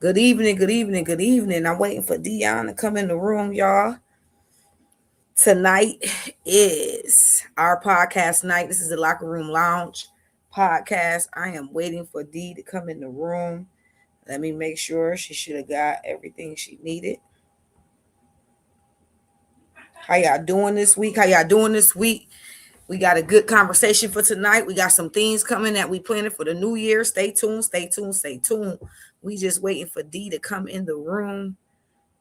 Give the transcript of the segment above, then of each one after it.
Good evening, good evening, good evening. I'm waiting for Dion to come in the room, y'all. Tonight is our podcast night. This is the Locker Room Lounge podcast. I am waiting for Dee to come in the room. Let me make sure she should have got everything she needed. How y'all doing this week? How y'all doing this week? We got a good conversation for tonight. We got some things coming that we planning for the new year. Stay tuned, stay tuned, stay tuned. We just waiting for Dee to come in the room.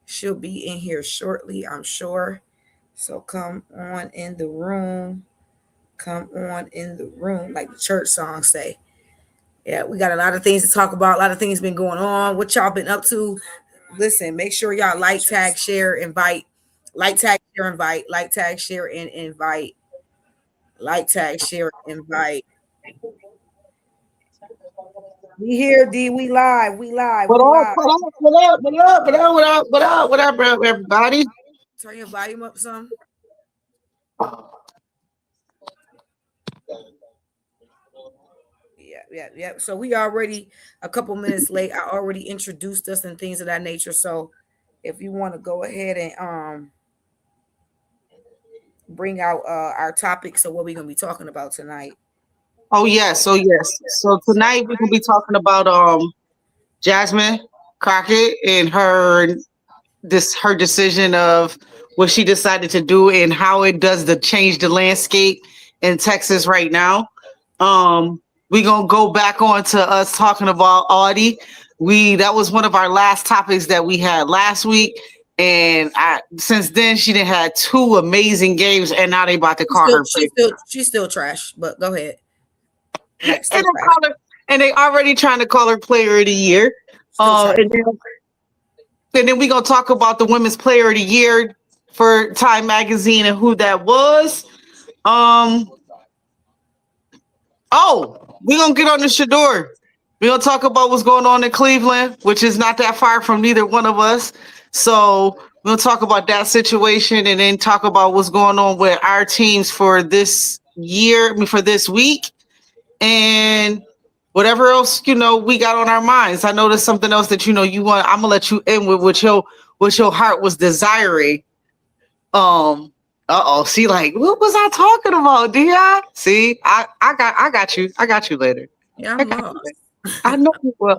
She'll be in here shortly, I'm sure. So come on in the room. Come on in the room, like the church song say. Yeah, we got a lot of things to talk about. A lot of things been going on. What y'all been up to? Listen, make sure y'all like, tag, share, invite. Like, tag, share, invite. Like, tag, share, and invite. Like, tag, share, invite. We here, D. We live. We live. We What up? live. What up? What up? What up? What up? What up? What up? What up, everybody? Turn your volume up some. Yeah. So we already a couple minutes late. I already introduced us and things of that nature. So if you want to go ahead and bring out our topics of what we're gonna be talking about tonight. Oh yes. Oh yes. So tonight we're gonna be talking about Jasmine Crockett and her decision of what she decided to do and how it does to change the landscape in Texas right now. We're gonna go back on to us talking about Audie. That was one of our last topics that we had last week. And since then she done had two amazing games, and now they about to call her. She's still trash. But go ahead. And they already trying to call her Player of the Year. And then we're gonna talk about the Women's Player of the Year for Time Magazine and who that was. We're gonna get on the Shador. We're gonna talk about what's going on in Cleveland, which is not that far from neither one of us. So we'll talk about that situation and then talk about what's going on with our teams for this year, for this week, and whatever else we got on our minds. I know there's something else that you want. I'm gonna let you in with what your heart was desiring. See, like, what was I talking about, Di? See, I got you. I got you later. Yeah, I know you was.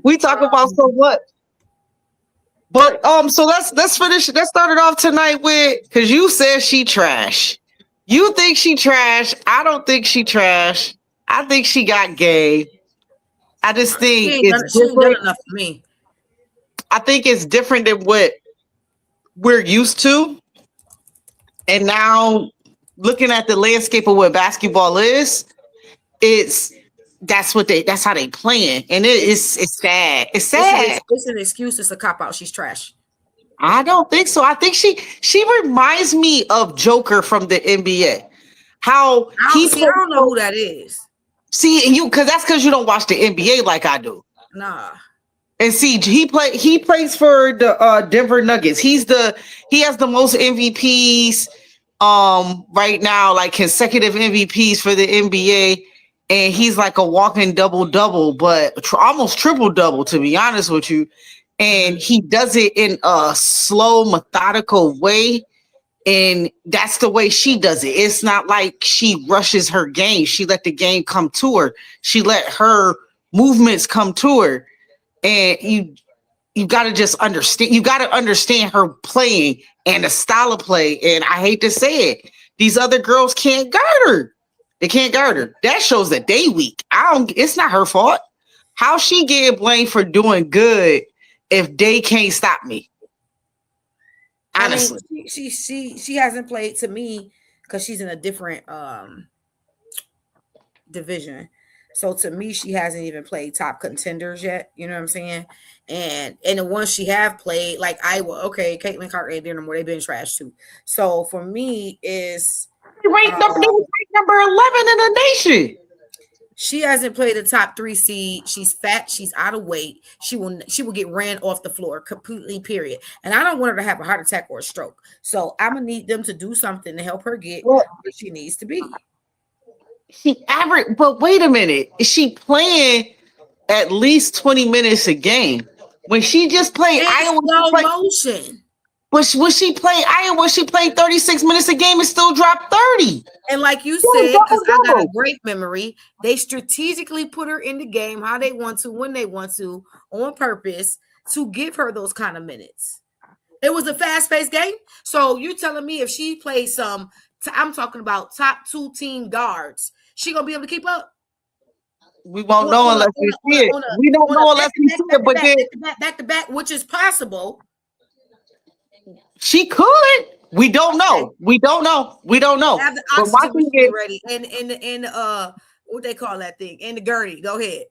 We talk about so much. But so let's finish. Let's start it off tonight with, because you said she trash. You think she trash. I don't think she trash. I think she got gay. I just think it's different enough for me. I think it's different than what we're used to. And now looking at the landscape of what basketball is, that's how they playing. And it's sad. It's sad. It's an excuse. It's a cop out. She's trash. I don't think so. I think she reminds me of Joker from the NBA. How I don't know who that is. See, and because you don't watch the NBA like I do. Nah. And see, he plays for the Denver Nuggets. He has the most MVPs right now, like consecutive MVPs for the NBA. And he's like a walking double-double, but almost triple-double, to be honest with you. And he does it in a slow, methodical way. And that's the way she does it. It's not like she rushes her game. She let the game come to her. She let her movements come to her. And you got to just understand. You got to understand her playing and the style of play. And I hate to say it, these other girls can't guard her. They can't guard her. That shows that they weak. It's not her fault. How she getting blamed for doing good if they can't stop me? Honestly, I mean, she hasn't played, to me, because she's in a different division. So to me, she hasn't even played top contenders yet. You know what I'm saying? And the ones she have played, like Iowa, okay, Caitlin Clark ain't there no more. They've been trash too. So for me, is ranked number 11 in the nation. She hasn't played a top 3 seed. She's fat. She's out of weight. She will get ran off the floor completely, period. And I don't want her to have a heart attack or a stroke. So I'm going to need them to do something to help her get where she needs to be. She average, but wait a minute. Is she playing at least 20 minutes a game. When she just played Iowa, slow motion. When she played Iowa, she played 36 minutes a game and still dropped 30. And like you said, because I got a great memory, they strategically put her in the game how they want to, when they want to, on purpose to give her those kind of minutes. It was a fast-paced game. So you're telling me if she plays I'm talking about top 2 team guards, she gonna be able to keep up? We won't know unless we see it. We don't know unless we see it, but then back to back, which is possible. She could. We don't know. We don't know. We don't know. Have the oxygen machine ready and what they call that thing? And the gurney. Go ahead.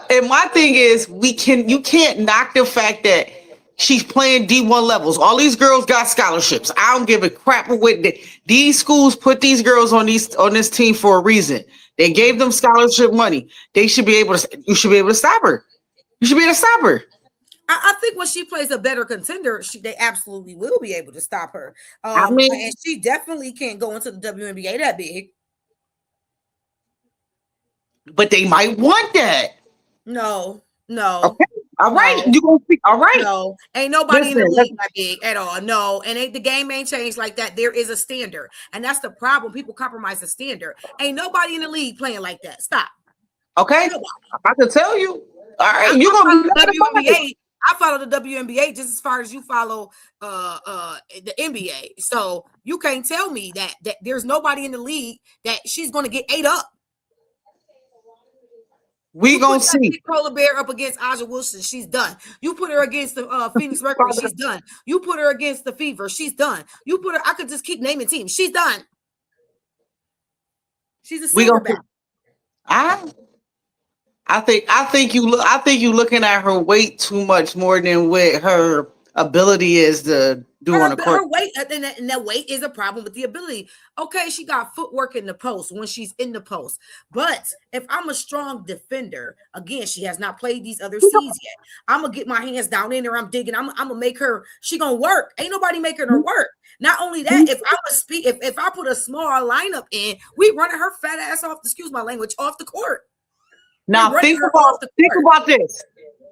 And my thing is, you can't knock the fact that she's playing D1 levels. All these girls got scholarships. I don't give a crap what these schools put these girls on this team for a reason. They gave them scholarship money. You should be able to stop her. You should be able to stop her. I think when she plays a better contender, they absolutely will be able to stop her. And she definitely can't go into the WNBA that big. But they might want that. No. Okay. All right. You gonna see? All right. No, ain't nobody in the league that big at all. No, and the game ain't changed like that. There is a standard, and that's the problem. People compromise the standard. Ain't nobody in the league playing like that. Stop. Okay. Nobody. I can tell you. All right. You gonna be WNBA. I follow the WNBA just as far as you follow the NBA. So you can't tell me that there's nobody in the league that she's going to get ate up. We gonna see. Polar Bear up against Aja Wilson, she's done. You put her against the Phoenix Mercury, she's done. You put her against the Fever, she's done. You put her. I could just keep naming teams. She's done. She's a silverback. I think you looking at her weight too much more than what her ability is to do on the court. Her weight and that weight is a problem with the ability. Okay, she got footwork in the post when she's in the post. But if I'm a strong defender, again, she has not played these other C's yet. I'm gonna get my hands down in there. I'm digging. I'm gonna make her. She gonna work. Ain't nobody making her work. Not only that, if I put a small lineup in, we running her fat ass off. Excuse my language, off the court. Now think about this.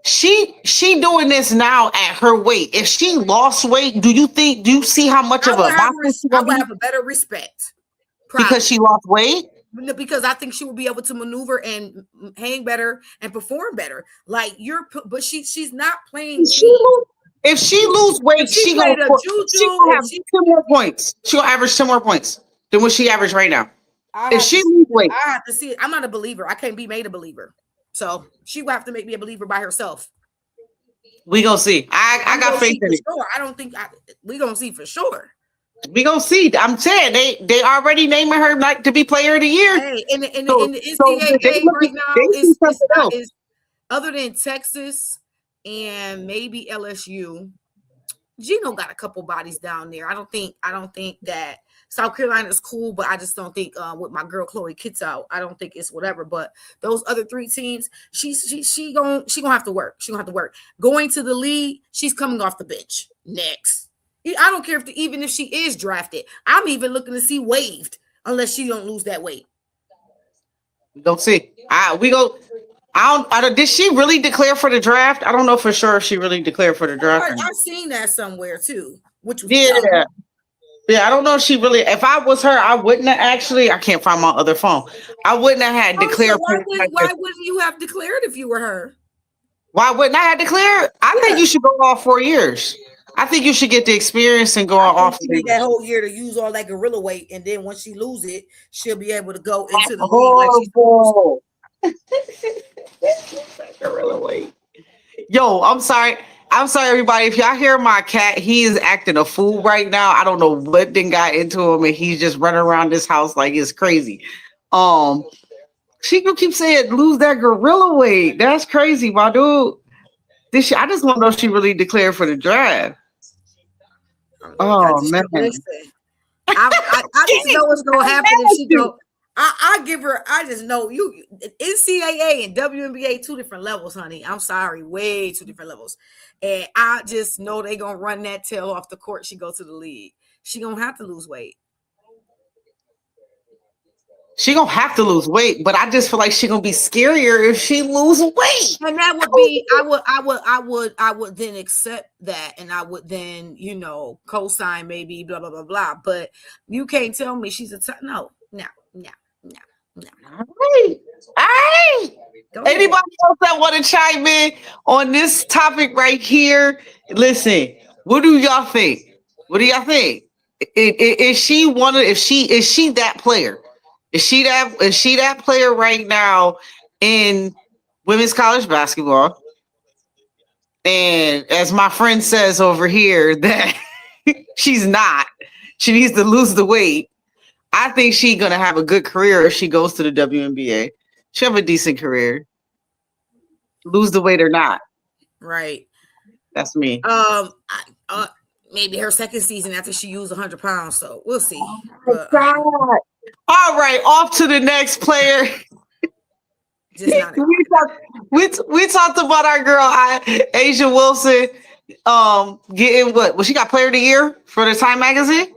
She doing this now at her weight. If she lost weight, do you see how much of a I would have a better respect because she lost weight? Because I think she will be able to maneuver and hang better and perform better. But she's not playing. If she lose weight, she gonna have 10 more points. She'll average 10 more points than what she averaged right now. If she lose weight, I have to see it. I'm not a believer. I can't be made a believer. So she will have to make me a believer by herself. We gonna see. I got faith in it. Sure. I don't think we gonna see for sure. We gonna see. I'm saying they already naming her like to be player of the year. Hey, in the NCAA right now is other than Texas and maybe LSU. Gino got a couple bodies down there. I don't think that South Carolina is cool, but I just don't think with my girl Chloe Kittow, I don't think it's whatever. But those other 3 teams, she gonna have to work. She gonna have to work. Going to the league, she's coming off the bench next. I don't care even if she is drafted. I'm even looking to see waived unless she don't lose that weight. Don't see. Did she really declare for the draft? I don't know for sure if she really declared for the draft. I've seen that somewhere too. Which was Yeah, I don't know if she really. If I was her, I wouldn't have actually. I can't find my other phone. I wouldn't have had declared. Why wouldn't you have declared if you were her? Why wouldn't I have declared? I think you should go off 4 years. I think you should get the experience and go off. That whole year to use all that gorilla weight, and then once she lose it, she'll be able to go into the league like she's gorilla weight. Yo, I'm sorry, everybody. If y'all hear my cat, he is acting a fool right now. I don't know what then got into him, and he's just running around this house like it's crazy. She gonna keep saying lose that gorilla weight. That's crazy, my dude. I just want to know if she really declared for the draft. Oh man. I just know what's gonna happen if she go. I give her. I just know you. NCAA and WNBA 2 different levels, honey. I'm sorry, way 2 different levels. And I just know they gonna run that tail off the court. She go to the league. She gonna have to lose weight. She gonna have to lose weight, but I just feel like she gonna be scarier if she lose weight. And that would be, I would then accept that, and I would then, co-sign maybe blah blah blah blah. But you can't tell me she's no. All right. Anybody else that want to chime in on this topic right here? Listen, what do y'all think? What do y'all think? Is she one of? Is she that player? Is she that player right now in women's college basketball? And as my friend says over here, that she's not. She needs to lose the weight. I think she's gonna have a good career if she goes to the WNBA. She'll have a decent career. Lose the weight or not. Right. That's me. Maybe her second season after she used 100 pounds. So we'll see. All right, off to the next player. We talked about our girl Asia Wilson getting what? Well, she got player of the year for the Time magazine.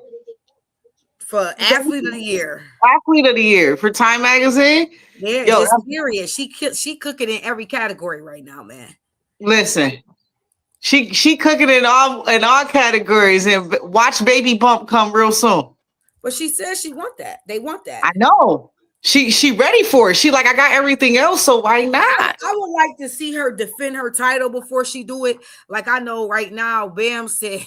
For athlete of the year. Athlete of the year for Time magazine. Yeah, yo, it's serious. She cooking in every category right now, man. Listen, she cooking in all categories, and watch Baby Bump come real soon. But she says she want that. They want that. I know. She ready for it. She like, I got everything else, so why not? I would like to see her defend her title before she do it. Like I know right now, Bam said,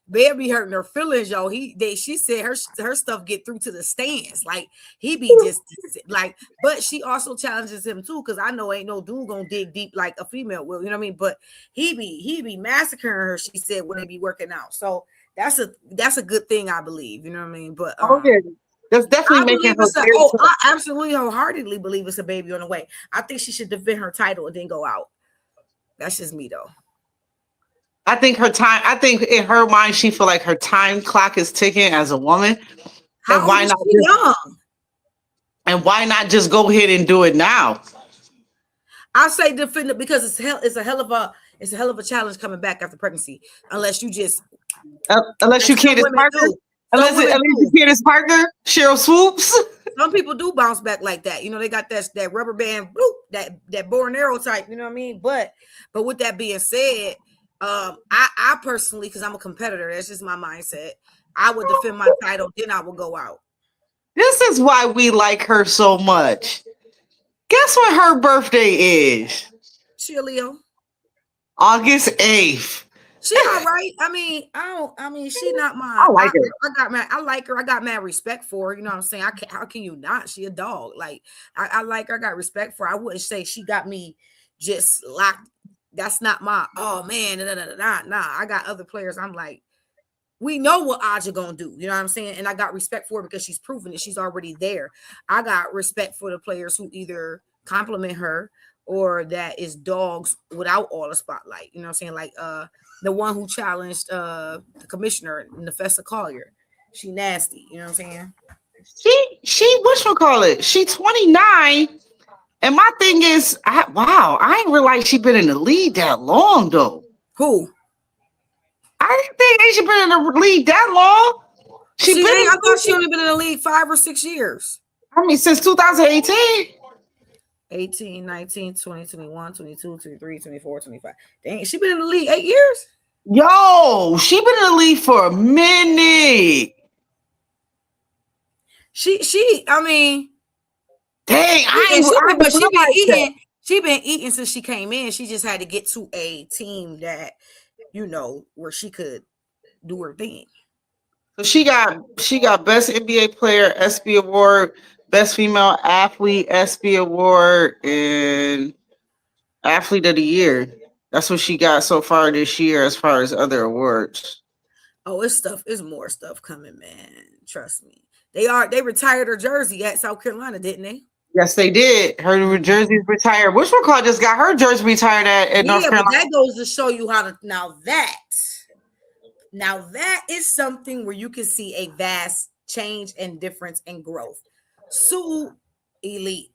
Bam be hurting her feelings, yo. She said her stuff get through to the stands. Like he be just like, but she also challenges him too, because I know ain't no dude gonna dig deep like a female will, you know what I mean? But he be massacring her, she said, when they be working out. So that's a good thing, I believe, you know what I mean? But that's definitely making her. I absolutely wholeheartedly believe it's a baby on the way. I think she should defend her title and then go out. That's just me though. I think in her mind, she feel like her time clock is ticking as a woman. And why not? Young. And why not just go ahead and do it now? I say defend it because it's a hell of a challenge coming back after pregnancy. Unless you just unless you Candace Parker, unless you Candace Parker, Cheryl Swoops. Some people do bounce back like that. They got that rubber band, bloop, that bow and arrow type. You know what I mean? But with that being said, I personally, because I'm a competitor, that's just my mindset. I would defend my title, then I will go out. This is why we like her so much. Guess what her birthday is? She a Leo. August 8th. She all right. I mean, she not mine. I like her. I like her. I got mad respect for her. You know what I'm saying? How can you not? She a dog. Like I like her. I got respect for her. I wouldn't say she got me just locked. That's not my, oh man, nah. I got other players. I'm like, we know what Aja gonna do. You know what I'm saying? And I got respect for her because she's proven it. She's already there. I got respect for the players who either compliment her or that is dogs without all the spotlight. You know what I'm saying? Like the one who challenged the commissioner, Nafessa Collier. She nasty. You know what I'm saying? She whatchamacallit? She 29. And my thing is, I ain't realize she been in the league that long though. Who? I didn't think she been in the league that long. I thought she only been in the league 5 or 6 years. I mean, since 2018. 18, 19, 20, 21, 22, 23, 24, 25. Dang, she been in the league 8 years? Yo, she been in the league for a minute. I mean, dang, she been eating since she came in. She just had to get to a team that, where she could do her thing. So she got best NBA player SB award, best female athlete SB award, and athlete of the year. That's what she got so far this year as far as other awards. Oh, it's more stuff coming, man. Trust me. They retired her jersey at South Carolina, didn't they? Yes, they did. Her jersey's retired. Which one just got her jersey retired at North Carolina? But that goes to show you how to now that is something where you can see a vast change and difference and growth. Sue elite.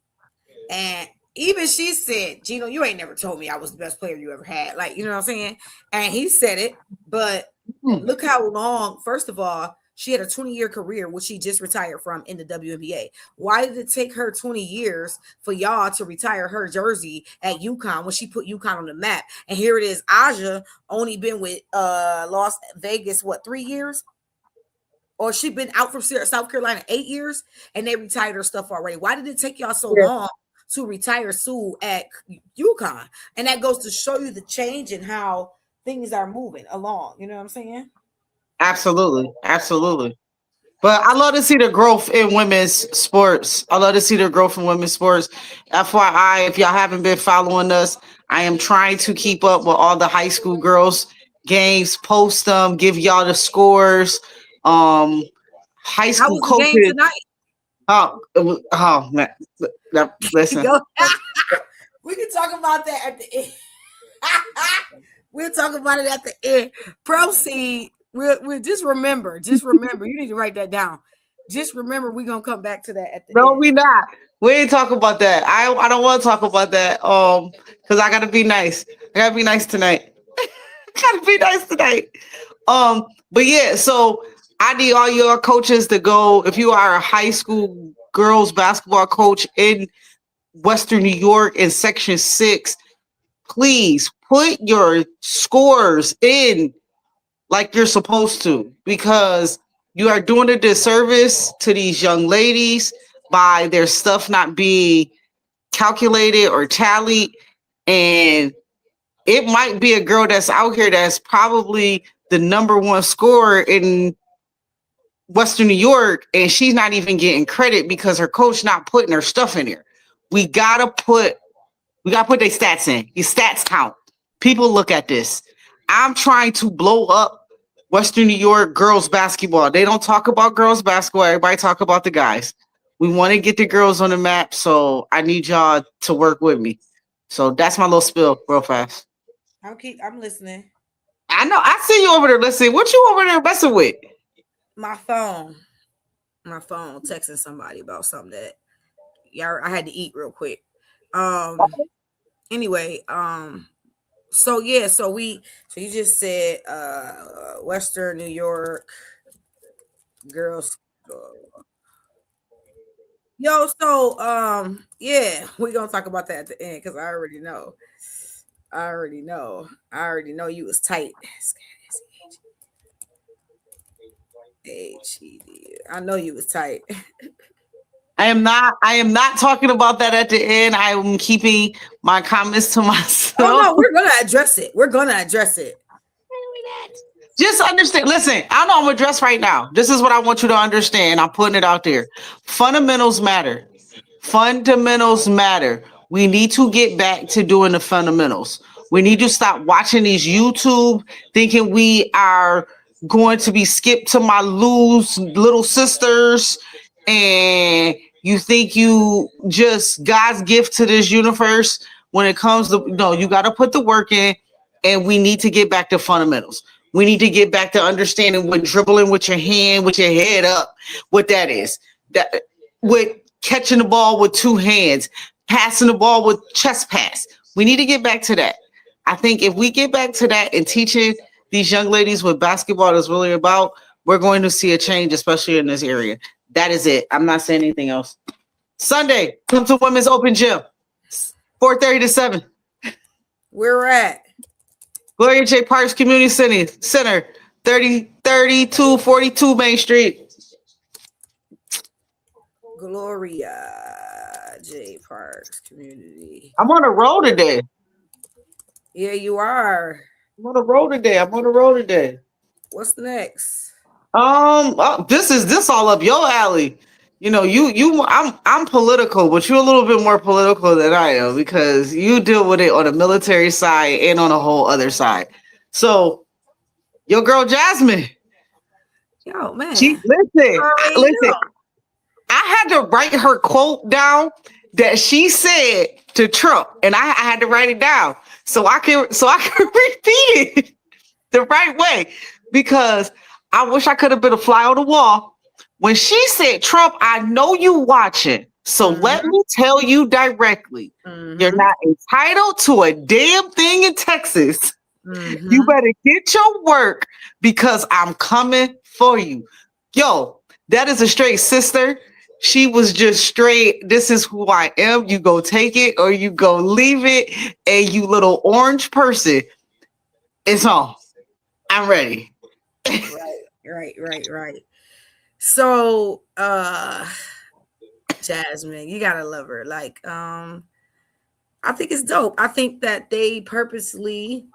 And even she said, Gino, you ain't never told me I was the best player you ever had. Like, you know what I'm saying? And he said it, but look how long, first of all, She had a 20-year career, which she just retired from in the WNBA. Why did it take her 20 years for y'all to retire her jersey at UConn when she put UConn on the map? And here it is, Aja only been with Las Vegas, 3 years? Or she been out from South Carolina 8 years, and they retired her stuff already. Why did it take y'all so long to retire Sue at UConn? And that goes to show you the change in how things are moving along. You know what I'm saying? Absolutely. But I love to see the growth in women's sports. FYI, if y'all haven't been following us, I am trying to keep up with all the high school girls games, post them, give y'all the scores. High school coaches. Game tonight? Oh man. Listen. We can talk about that at the end. We'll talk about it at the end. Proceed. We'll just remember. You need to write that down. Just remember, we're gonna come back to that at the end. No, we not. We ain't talk about that. I don't want to talk about that. Because I gotta be nice. I gotta be nice tonight. But yeah, so I need all your coaches to go. If you are a high school girls basketball coach in Western New York in Section 6, please put your scores in like you're supposed to, because you are doing a disservice to these young ladies by their stuff not being calculated or tallied. And it might be a girl that's out here that's probably the number one scorer in Western New York, and she's not even getting credit because her coach not putting her stuff in there. We gotta put their stats in. Your stats count. People look at this. I'm trying to blow up Western New York girls basketball. They don't talk about girls basketball. Everybody talk about the guys. We want to get the girls on the map, so I need y'all to work with me. So that's my little spill real fast. I'm listening. I know. I see you over there listening. What you over there messing with? My phone texting somebody about something that I had to eat real quick. Anyway, so you just said Western New York girls. We're gonna talk about that at the end because I already know you was tight. I know you was tight. I am not talking about that at the end. I am keeping my comments to myself. Oh no, we're gonna address it. Just understand. Listen, I know I'm addressed right now. This is what I want you to understand. I'm putting it out there. Fundamentals matter. We need to get back to doing the fundamentals. We need to stop watching these YouTube thinking we are going to be skipped to my loose little sisters, and you think you just God's gift to this universe when it comes to you got to put the work in, and we need to get back to fundamentals. We need to get back to understanding what dribbling with your hand, with your head up, what that is. That with catching the ball with two hands, passing the ball with chest pass. We need to get back to that. I think if we get back to that and teaching these young ladies what basketball is really about, we're going to see a change, especially in this area. That is it. I'm not saying anything else. Sunday, come to Women's Open Gym, 4:30 to 7. Where we're at? Gloria J. Parks Community Center, 3242 Main Street. Gloria J. Parks Community. I'm on the road today. Yeah, you are. I'm on the road today. What's next? This all up your alley. I'm political, but you're a little bit more political than I am because you deal with it on the military side and on a whole other side. So, your girl Jasmine. Yo, man. Listen. I had to write her quote down that she said to Trump, and I had to write it down so I can repeat it the right way, because I wish I could have been a fly on the wall. When she said, Trump, I know you watching, so let me tell you directly, you're not entitled to a damn thing in Texas. You better get your work because I'm coming for you. Yo, that is a straight sister. She was just straight. This is who I am. You go take it or you go leave it. And you little orange person, it's on. I'm ready. Right. So, Jasmine, you gotta love her. Like, I think it's dope. I think that they purposely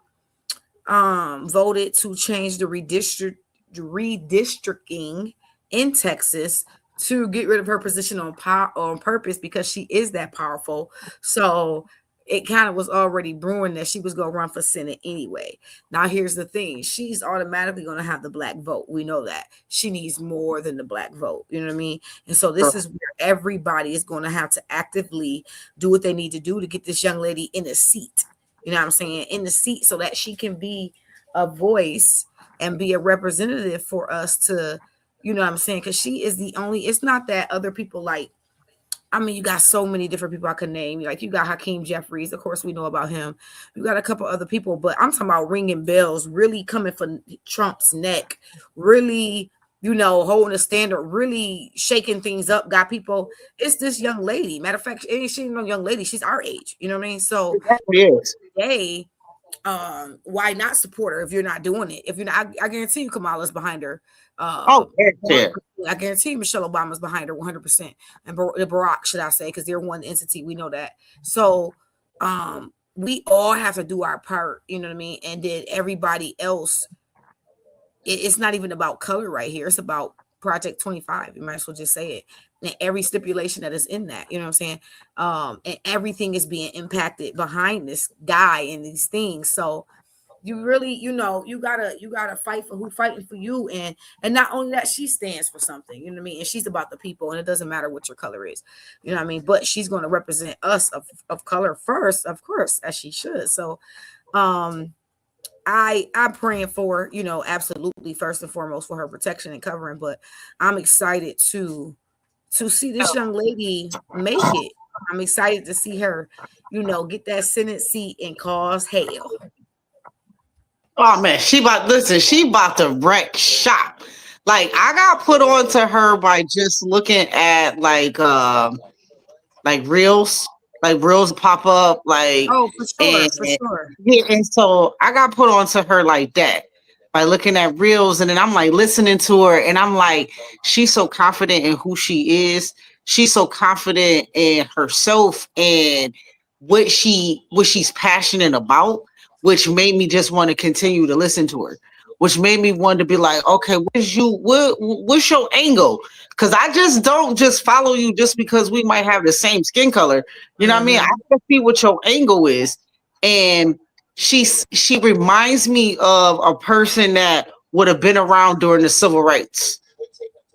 voted to change the redistricting in Texas to get rid of her position on purpose because she is that powerful. So it kind of was already brewing that she was going to run for Senate anyway. Now, here's the thing. She's automatically going to have the black vote. We know that. She needs more than the black vote. You know what I mean? And so this is where everybody is going to have to actively do what they need to do to get this young lady in a seat. You know what I'm saying? In the seat so that she can be a voice and be a representative for us to, you know what I'm saying? Because she is the only, it's not that other people like, I mean, you got so many different people I could name. Like you got Hakeem Jeffries, of course we know about him. You got a couple other people, but I'm talking about ringing bells, really coming for Trump's neck, really, you know, holding a standard, really shaking things up. Got people. It's this young lady. Matter of fact, she's no young lady. She's our age. You know what I mean? So today, why not support her if you're not doing it? If you're not, I guarantee you Kamala's behind her. I guarantee Michelle Obama's behind her 100%, and Barack, should I say, because they're one entity. We know that. So we all have to do our part, you know what I mean? And then everybody else, it's not even about color right here. It's about Project 25. You might as well just say it. And every stipulation that is in that, you know what I'm saying? And everything is being impacted behind this guy and these things. So you really, you know, you gotta fight for who fighting for you, and not only that, she stands for something, you know what I mean, and she's about the people, and it doesn't matter what your color is, you know what I mean, but she's going to represent us of color first, of course, as she should. So I'm praying for, you know, absolutely first and foremost for her protection and covering, but I'm excited to see this young lady make it. I'm excited to see her, you know, get that Senate seat and cause hell. Oh man, she about to wreck shop. Like I got put on to her by just looking at like reels pop up like, oh for sure. Yeah, and so I got put on to her like that by looking at reels, and then I'm like listening to her, and I'm like, she's so confident in who she is. She's so confident in herself and what she's passionate about, which made me just want to continue to listen to her, which made me want to be like, okay, what's your angle? Because I just don't just follow you just because we might have the same skin color. You know what I mean? I can see what your angle is. And she reminds me of a person that would have been around during the civil rights.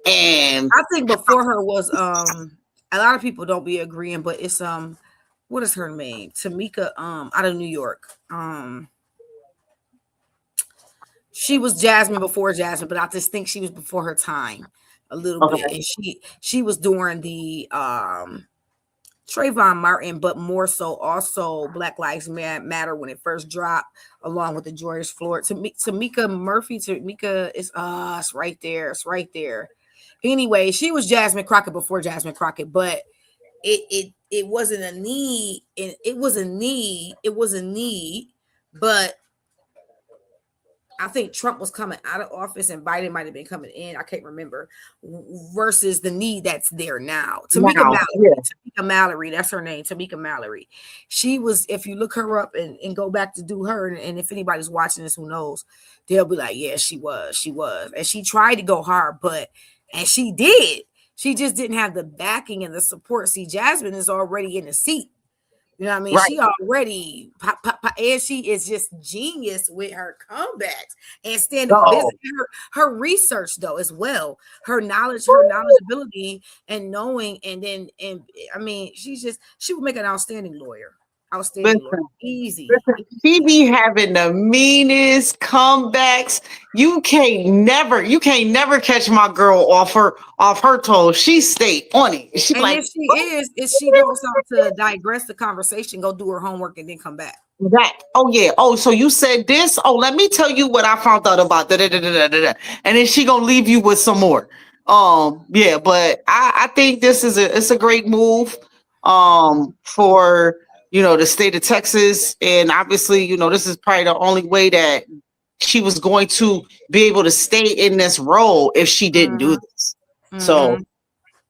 And I think before her was a lot of people don't be agreeing, but it's what is her name? Tamika out of New York. She was Jasmine before Jasmine, but I just think she was before her time a little bit. And she was during the Trayvon Martin, but more so also Black Lives Matter when it first dropped, along with the George Floyd. Tamika Murphy, Tamika is it's right there. It's right there. Anyway, she was Jasmine Crockett before Jasmine Crockett, but it wasn't a need, and it was a need, but I think Trump was coming out of office and Biden might have been coming in. I can't remember, versus the need that's there now. Tamika Mallory, that's her name. Tamika Mallory. She was, if you look her up and go back to do her, and if anybody's watching this, who knows, they'll be like, yeah, she was. And she tried to go hard, and she did. She just didn't have the backing and the support. See, Jasmine is already in the seat. You know what I mean? Right. She already, and she is just genius with her comebacks and standing on business. Her research, though, as well. Her knowledge, her knowledgeability, and knowing, and I mean, she would make an outstanding lawyer. Easy. She be having the meanest comebacks. You can't never catch my girl off her toes. She stay on it. She, and like, if she goes on to digress the conversation, go do her homework and then come back. So you said this. Oh, let me tell you what I found out about that. And then she gonna leave you with some more. Yeah, but I think this is it's a great move for the state of Texas. And obviously, this is probably the only way that she was going to be able to stay in this role if she didn't do this. So,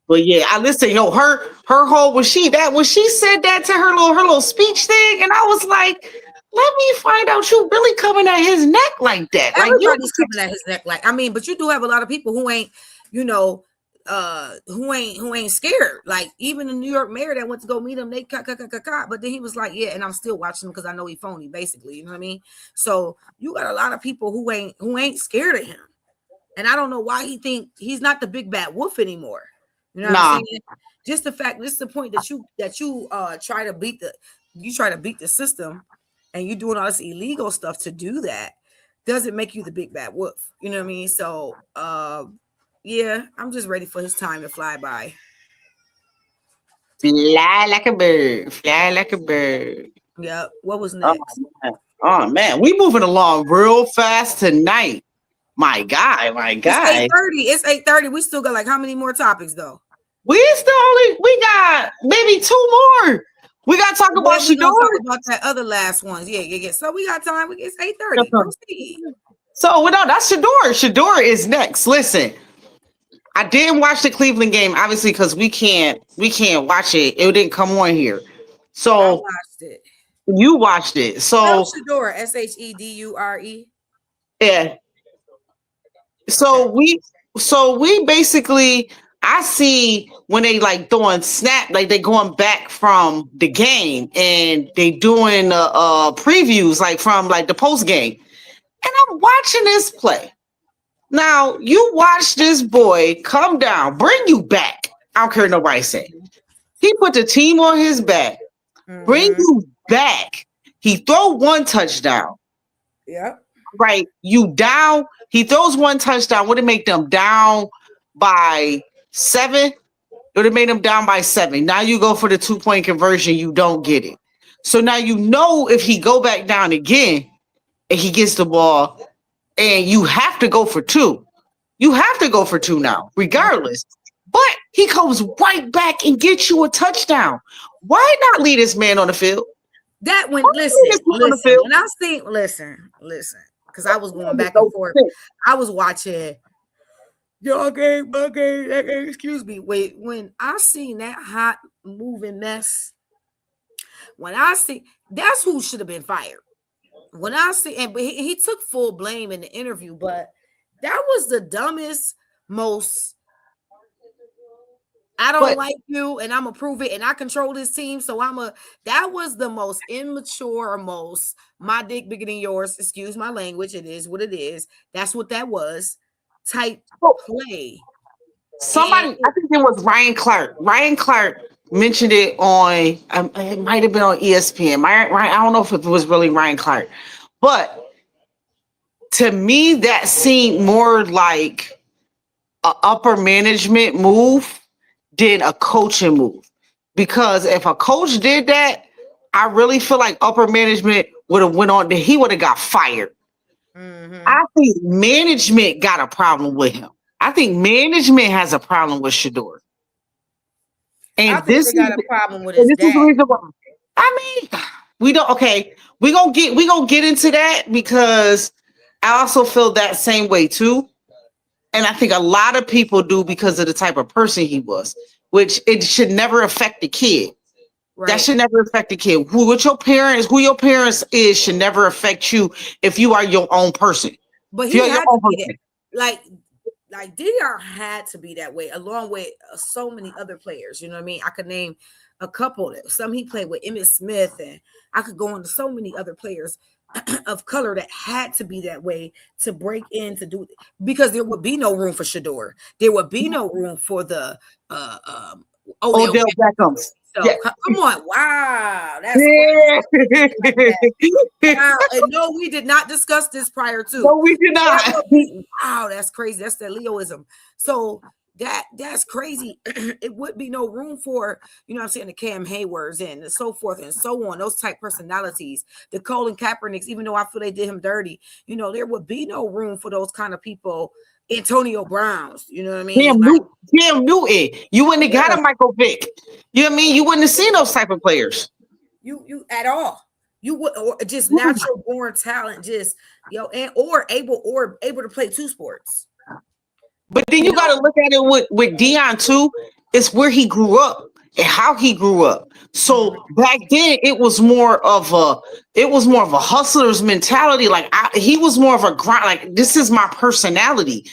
but yeah, I listened, her whole when she said that to her little speech thing, and I was like, let me find out you really coming at his neck like that. Everybody's coming at his neck like, I mean, but you do have a lot of people who ain't, who ain't scared. Like even the New York mayor that went to go meet him, they but then he was like, yeah, and I'm still watching him because I know he phony, basically. You know what I mean? So you got a lot of people who ain't scared of him, and I don't know why he think he's not the big bad wolf anymore. You know what I'm saying? Just the fact, this is the point that you try to beat the system, and you doing all this illegal stuff to do that doesn't make you the big bad wolf. You know what I mean? So yeah, I'm just ready for his time to fly by. Fly like a bird. Fly like a bird. Yep. What was next? Oh man, we moving along real fast tonight. My guy. It's 8:30. We still got like how many more topics though? We got maybe 2 more. We got to talk about Shador. Talk about that other last ones. Yeah. So we got time. It's 8:30. Proceed. So that's Shador. Shador is next. Listen, I didn't watch the Cleveland game, obviously, because we can't watch it. It didn't come on here. So I watched it. You watched it. So Shador, Shedure. Yeah. So we basically, I see when they like throwing snap, like they going back from the game and they doing previews like from like the post game, and I'm watching this play. Now you watch this boy come down, bring you back. I don't care what nobody say. He put the team on his back, bring you back. He throw 1 touchdown. Yep. Right, you down. He throws 1 touchdown. Would it make them down by 7? It would have made them down by 7. Now you go for the 2-point conversion. You don't get it. So now if he go back down again and he gets the ball and you have to go for 2. You have to go for 2 now, regardless. But he comes right back and gets you a touchdown. Why not leave this man on the field? That when listen, when I think listen, because I was going back and forth. I was watching your game, my game. Excuse me. Wait, when I seen that hot moving mess, that's who should have been fired. When I see, but he took full blame in the interview, but that was the dumbest, most. I don't like you, and I'm gonna prove it, and I control this team, so that was the most immature, most my dick bigger than yours. Excuse my language. It is what it is. That's what that was. Type play. Somebody, I think it was Ryan Clark. Ryan Clark mentioned it on. It might have been on ESPN. I don't know if it was really Ryan Clark, but to me, that seemed more like an upper management move than a coaching move. Because if a coach did that, I really feel like upper management would have went on. He would have got fired. I think management got a problem with him. I think management has a problem with Shador. And this got a problem with his dad. I mean, we don't. Okay, we gonna get into that because I also feel that same way too. And I think a lot of people do because of the type of person he was, which it should never affect the kid. Right. That should never affect the kid. Who your parents is should never affect you if you are your own person. But he had to be that. Like DDR had to be that way, along with so many other players. You know what I mean? I could name a couple. Some he played with Emmitt Smith, and I could go on to so many other players of color that had to be that way to break in to do it, because there would be no room for Shador. There would be no room for the Odell Beckham. So come on, wow, that's wow. And no, we did not discuss this prior to. No, we did not. Wow, that's crazy. That's that Leoism. So that's crazy. It would be no room for, you know what I'm saying, the Cam Haywards and so forth and so on, those type personalities, the Colin Kaepernicks, even though I feel they did him dirty, you know, there would be no room for those kind of people. Antonio Browns, you know what I mean? Cam Newton. You wouldn't have got a Michael Vick. You know what I mean? You wouldn't have seen those type of players. You at all. You would, or just natural born talent, just and or able to play two sports. But then you got to look at it with Deion too. It's where he grew up and how he grew up. So back then, it was more of a hustler's mentality. Like he was more of a grind. Like, this is my personality.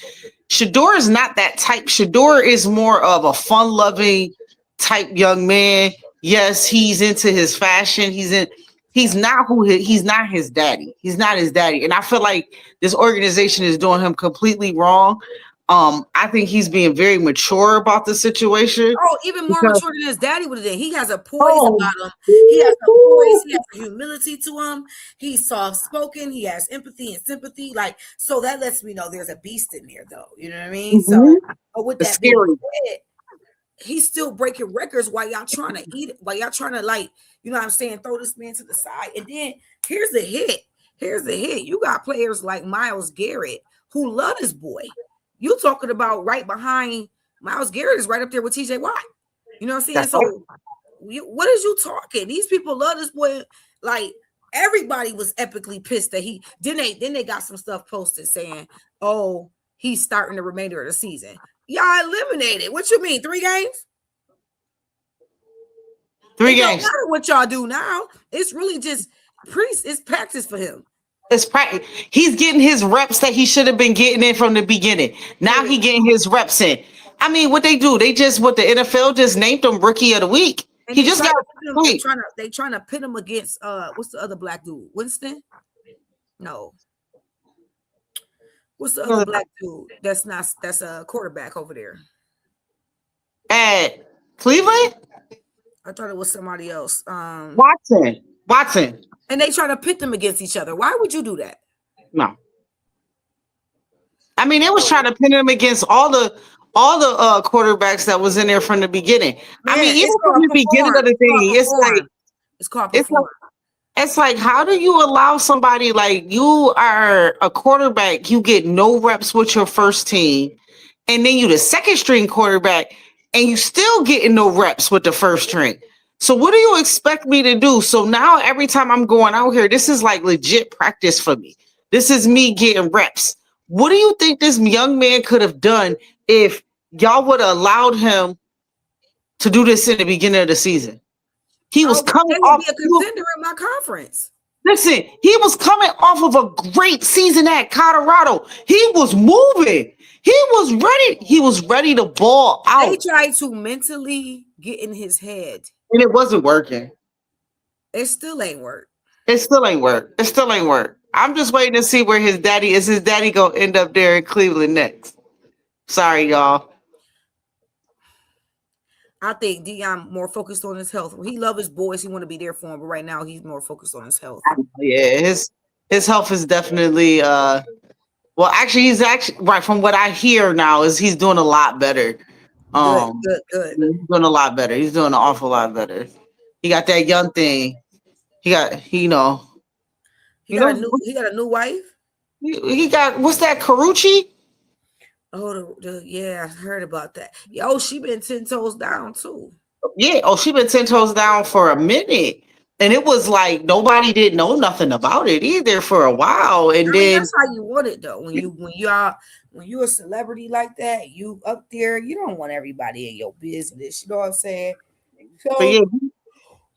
Shedeur is not that type. Shedeur is more of a fun-loving type young man. Yes, he's into his fashion. He's not his daddy. He's not his daddy. And I feel like this organization is doing him completely wrong. I think he's being very mature about the situation. Oh, even more mature than his daddy would have done. He has a poise about him. He has a poise. He has a humility to him. He's soft-spoken. He has empathy and sympathy. Like, so that lets me know there's a beast in there, though. You know what I mean? So, but with that being said, he's still breaking records while y'all trying to eat it, while y'all trying to, like, you know what I'm saying, throw this man to the side. And then here's the hit. You got players like Myles Garrett who love this boy. You talking about right behind Myles Garrett is right up there with TJ Watt. You know what I'm saying? So what is you talking? These people love this boy. Like, everybody was epically pissed that then they got some stuff posted saying, oh, he's starting the remainder of the season. Y'all eliminated. What you mean? 3 games? 3 games. Don't matter what y'all do now. It's really just it's practice for him. It's practice. He's getting his reps that he should have been getting in from the beginning. Now he getting his reps in. I mean, what they do? They just the NFL just named him Rookie of the Week. And he just got. They trying to pit him against what's the other black dude? Winston? No. What's the other black dude? That's a quarterback over there. At Cleveland? I thought it was somebody else. Watson. And they try to pit them against each other. Why would you do that? No. I mean, they was trying to pin him against all the quarterbacks that was in there from the beginning. Man, I mean, even from the beginning of the thing, it's called perform. It's like, how do you allow somebody, like, you are a quarterback, you get no reps with your first team, and then you the second string quarterback, and you still getting no reps with the first string. So what do you expect me to do? So now every time I'm going out here, this is like legit practice for me. This is me getting reps. What do you think this young man could have done if y'all would have allowed him to do this in the beginning of the season? He was coming off a contender in my conference. Listen, he was coming off of a great season at Colorado. He was moving. He was ready. He was ready to ball out. They tried to mentally get in his head. And it wasn't working. It still ain't work. It still ain't work. I'm just waiting to see where his daddy is. His daddy gonna end up there in Cleveland next. Sorry, y'all. I think Deion more focused on his health. He love his boys. He want to be there for him, but right now he's more focused on his health. Yeah, his health is definitely well, actually, he's right from what I hear now is he's doing a lot better. Good. He's doing a lot better. He's doing an awful lot better. He got that young thing. He got a new wife. He got, what's that, Carucci? Oh, yeah, I heard about that. Yo, she been 10 toes down too. Yeah. Oh, she been 10 toes down for a minute. And it was like nobody didn't know nothing about it either for a while. And then that's how you want it though. When you're a celebrity like that, you up there, you don't want everybody in your business. You know what I'm saying? So, but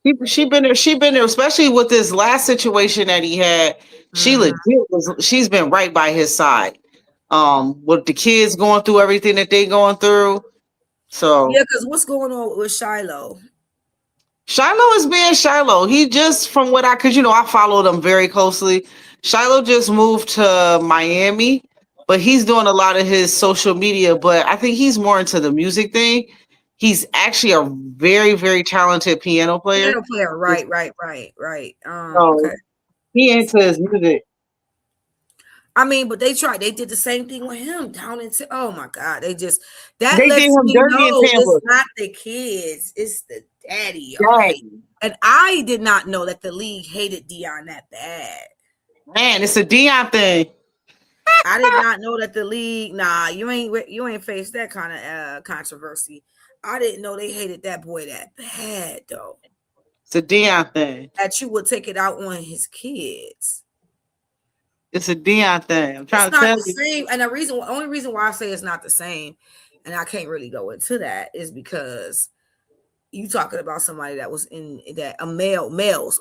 yeah, she been there, especially with this last situation that he had. She's been right by his side. With the kids going through everything that they going through. So yeah, because what's going on with Shiloh? Shiloh is being Shiloh. He just, from what I followed him very closely. Shiloh just moved to Miami, but he's doing a lot of his social media, but I think he's more into the music thing. He's actually a very, very talented piano player. Right. Okay. He into his music. I mean, but they tried. They did the same thing with him down into. Oh my God! They just that They did lets him me dirty in know Tampa. it's not the kids, it's the daddy. Okay, Daddy. and I did not know that the league hated Dion that bad. Man, it's a Dion thing. I did not know that the league. Nah, you ain't faced that kind of controversy. I didn't know they hated that boy that bad though. It's a Dion thing. That you would take it out on his kids. It's a Dion thing. I'm trying It's to not tell the you. same. And the only reason why I say it's not the same, and I can't really go into that, is because you talking about somebody that was in that all males.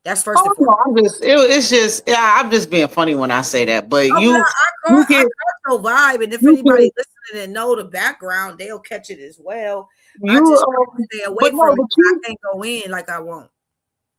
That's first and Oh no, foremost. it's just yeah, I'm just being funny when I say that. But Oh, but you I can caught your vibe, and if you anybody can listening and know the background, they'll catch it as well. I you just try to stay away but from no, it. but I can't go in like I won't.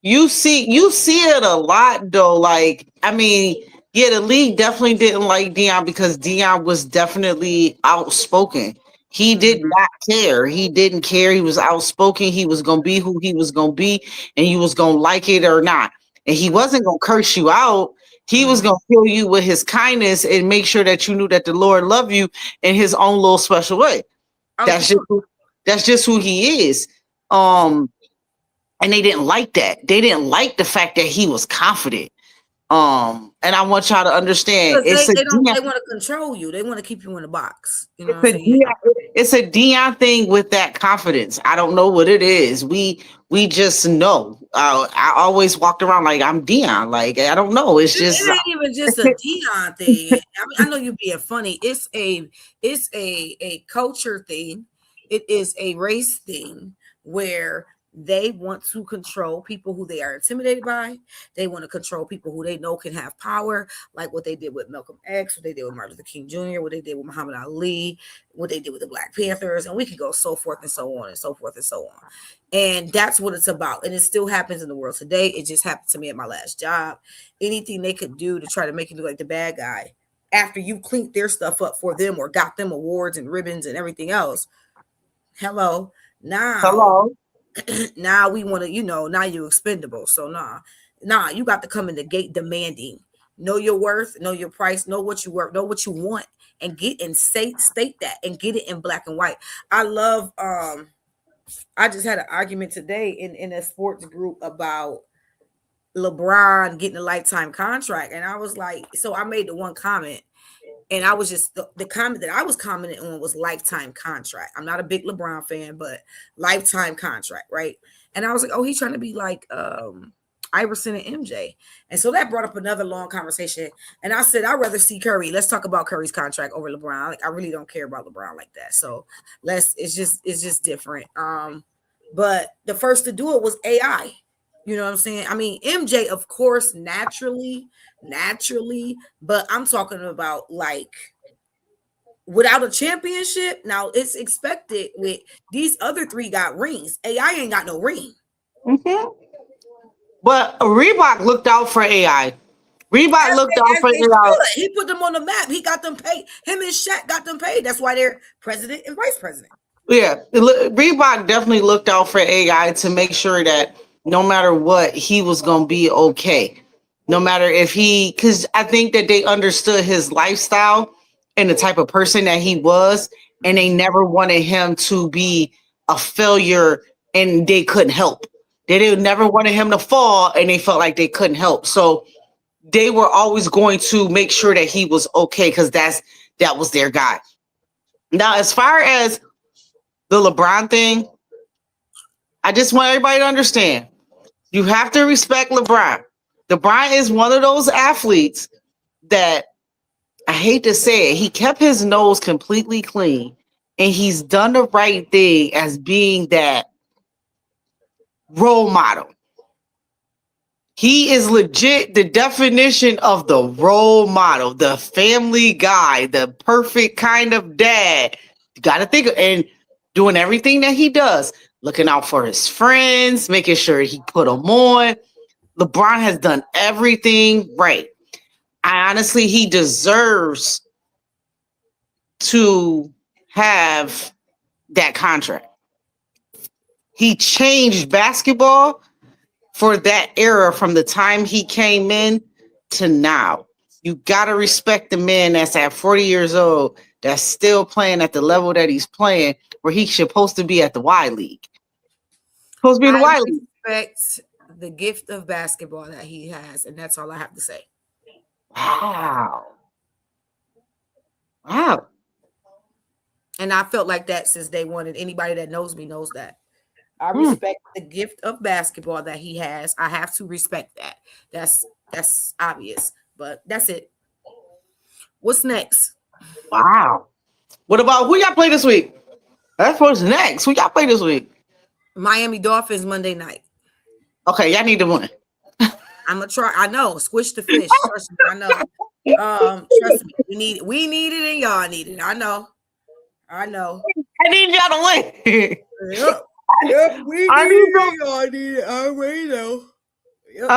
you see it a lot though. Like, I mean, yeah, the league definitely didn't like Dion because Dion was definitely outspoken. He did Mhm. not care. He didn't care. He was outspoken. He was gonna be who he was gonna be, and he was gonna like it or not. And he wasn't gonna curse you out. He was Mhm. gonna fill you with his kindness and make sure that you knew that the Lord loved you in his own little special way. Oh, for That's just sure. that's just who he is. Um, and they didn't like that. They didn't like the fact that he was confident. And I want y'all to understand Because it's a they Dion, want to control you. They want to keep you in a box. You know what it's I'm a saying? Dion, it's a Dion thing with that confidence. I don't know what it is. We just know. I always walked around like I'm Dion. Like I don't know. It's just It ain't even just a Dion thing. I mean, I know you're being funny. It's a culture thing. It is a race thing where they want to control people who they are intimidated by. They want to control people who they know can have power, like what they did with Malcolm X, what they did with Martin Luther King Jr., what they did with Muhammad Ali, what they did with the Black Panthers, and we could go so forth and so on and so forth and so on. And that's what it's about. And it still happens in the world today. It just happened to me at my last job. Anything they could do to try to make you look like the bad guy after you cleaned their stuff up for them or got them awards and ribbons and everything else. Hello. Now, hello. now we want to, now you're expendable. So nah, you got to come in the gate demanding. Know your worth, know your price, know what you worth, know what you want, and state that and get it in black and white. I just had an argument today in a sports group about LeBron getting a lifetime contract. And I was like, so I made the one comment, and I was just the comment that I was commenting on was lifetime contract. I'm not a big LeBron fan, but lifetime contract, right? And I was like, oh, he's trying to be like Iverson and MJ. And so that brought up another long conversation. And I said, I'd rather see Curry. Let's talk about Curry's contract over LeBron. Like, I really don't care about LeBron like that. So it's just different. But the first to do it was AI. You know what I'm saying? I mean, MJ, of course, naturally, but I'm talking about like without a championship. Now it's expected with these other three got rings. AI ain't got no ring. Mhm. But Reebok looked out for AI. Reebok looked out As for they AI. should. He put them on the map. He got them paid. Him and Shaq got them paid. That's why they're president and vice president. Yeah, Reebok definitely looked out for AI to make sure that no matter what, he was gonna be okay. No matter if because I think that they understood his lifestyle and the type of person that he was, and they never wanted him to be a failure, and they couldn't help. They didn't never wanted him to fall, and they felt like they couldn't help. So they were always going to make sure that he was okay because that was their guy. Now, as far as the LeBron thing, I just want everybody to understand you have to respect LeBron. LeBron is one of those athletes that I hate to say it, he kept his nose completely clean and he's done the right thing as being that role model. He is legit the definition of the role model, the family guy, the perfect kind of dad. You got to think and doing everything that he does, looking out for his friends, making sure he put them on. LeBron has done everything right. He deserves to have that contract. He changed basketball for that era from the time he came in to now. you gotta respect the man that's at 40 years old that's still playing at the level that he's playing, where he's supposed to be at the Y League. Supposed to be in the I Y League. respect the gift of basketball that he has, and that's all I have to say. Wow. Wow. And I felt like that since day one, and anybody that knows me knows that. I respect the gift of basketball that he has. I have to respect that. That's obvious, but that's it. What's next? Wow. What about who y'all play this week? That's what's next. Who y'all play this week? Miami Dolphins Monday night. Okay, y'all need to win. I'm gonna try. I know. Squish the fish. Trust me. I know. Trust me. We need it, and y'all need it. I know. I need y'all to win. Yep. We need it. Y'all need it. I already know. Yep.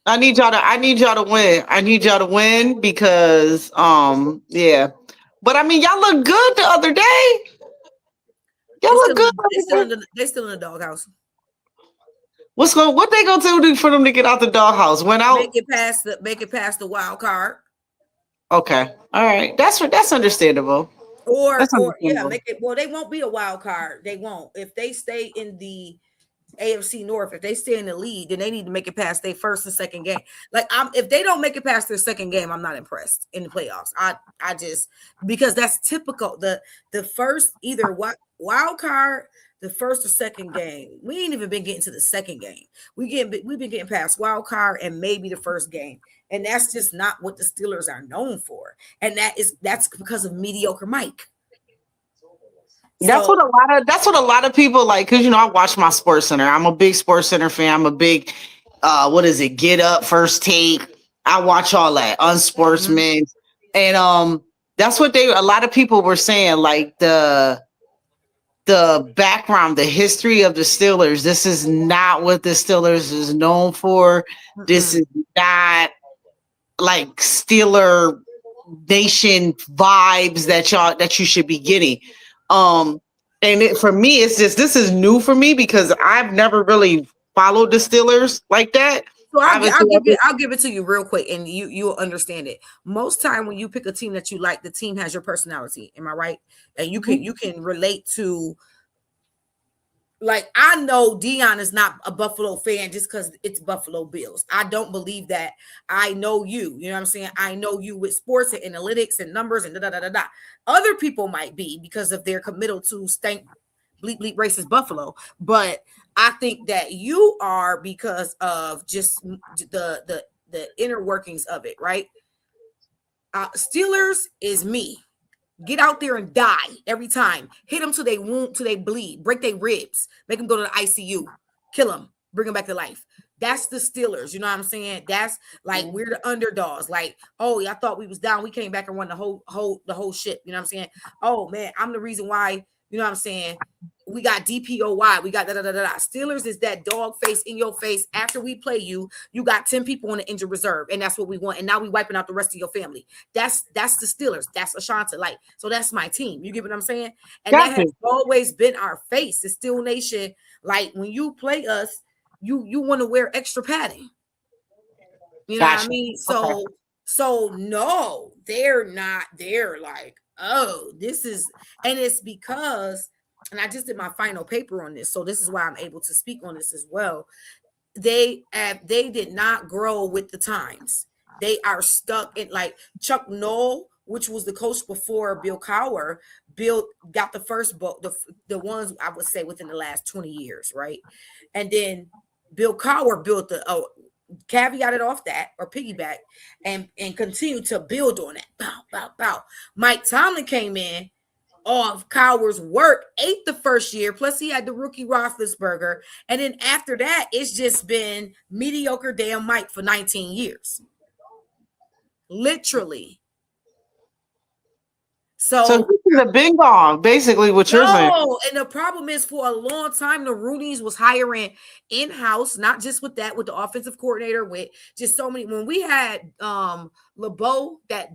I need y'all to win. I need y'all to win because yeah. But I mean, y'all look good the other day. Y'all look good. They still in the doghouse. What they gonna do for them to get out the doghouse? Went out. Make it past the wild card. Okay. All right. That's understandable. Or yeah, make it. Well, they won't be a wild card. They won't. If they stay in the AFC North, if they stay in the lead, then they need to make it past their first and second game. If they don't make it past their second game, I'm not impressed in the playoffs. I just, because that's typical. The first either wild card, the first or second game. We ain't even been getting to the second game. We've been getting past wild card and maybe the first game. And that's just not what the Steelers are known for. And that's because of mediocre Mike. That's what a lot of people like, because I watch my Sports Center. I'm a big Sports Center fan. I'm a big Get Up, First Take. I watch all that, Unsportsman. Mm-hmm. And that's what a lot of people were saying, like the background, the history of the Steelers. This is not what the Steelers is known for. Mm-hmm. This is not like Steeler Nation vibes that you should be getting. For me, it's just, this is new for me because I've never really followed the Steelers like that. So I'll give it to you real quick, and you'll understand it. Most time when you pick a team that you like, the team has your personality. Am I right? And you can relate to. Like, I know Dion is not a Buffalo fan just because it's Buffalo Bills. I don't believe that. I know you. You know what I'm saying? I know you with sports and analytics and numbers and da-da-da-da-da. Other people might be because of their committal to stank, bleep, bleep, racist Buffalo. But I think that you are because of just the inner workings of it, right? Steelers is me. Get out there and die every time. Hit them till they wound, till they bleed. Break their ribs. Make them go to the ICU. Kill them. Bring them back to life. That's the Steelers. You know what I'm saying? That's like, we're the underdogs. Like, oh, I thought we was down. We came back and won the whole ship. You know what I'm saying? Oh man, I'm the reason why. You know what I'm saying? We got DPOY. We got da-da-da-da-da. Steelers is that dog face in your face. After we play you, you got 10 people on the injured reserve, and that's what we want. And now we wiping out the rest of your family. That's the Steelers. That's Ashanta. Like, so that's my team. You get what I'm saying? And that has always been our face. The Steel Nation. Like, when you play us, you want to wear extra padding. You know what I mean? So no, they're not. They're like, oh, this is, and it's because, and I just did my final paper on this, so this is why I'm able to speak on this as well. They did not grow with the times. They are stuck in, like, Chuck Noll, which was the coach before Bill Cowher, got the first book, the ones I would say within the last 20 years, right? And then Bill Cowher built caveated off that, or piggyback, and continued to build on that. Bow, bow, bow. Mike Tomlin came in off Cowher's work, ate the first year, plus he had the rookie Roethlisberger, and then after that, it's just been mediocre damn Mike for 19 years. Literally. So this is a bing bong, basically, what you're saying. And the problem is, for a long time, the Rooney's was hiring in-house, not just with the offensive coordinator, with just so many. When we had